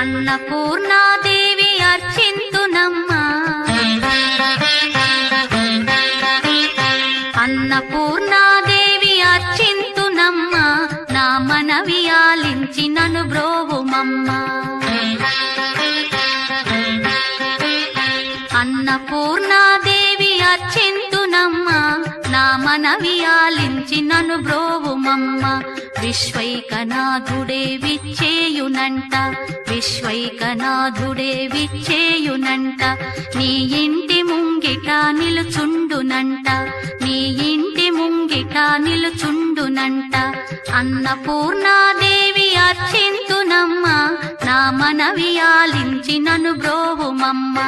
అన్నపూర్ణాదేవి అర్చింతునమ్మా అన్నపూర్ణాదేవి అర్చింతునమ్మా నా మనవి ఆలించి నన్ను బ్రోవుమమ్మా అన్నపూర్ణాదేవి అర్చింతునమ్మా నా మనవి ఆలించి నన్ను బ్రోవుమమ్మా విశ్వైకనాథుడే విచ్చేయునంట విశ్వైకనాథుడే విచ్చేయునంట నీ ఇంటి ముంగిట నిలుచుండునంట నీ ఇంటి ముంగిట నిలుచుండునంట అన్నపూర్ణాదేవి అర్చింతునమ్మా నా మనవి ఆలించి నన్ను బ్రోవుమమ్మా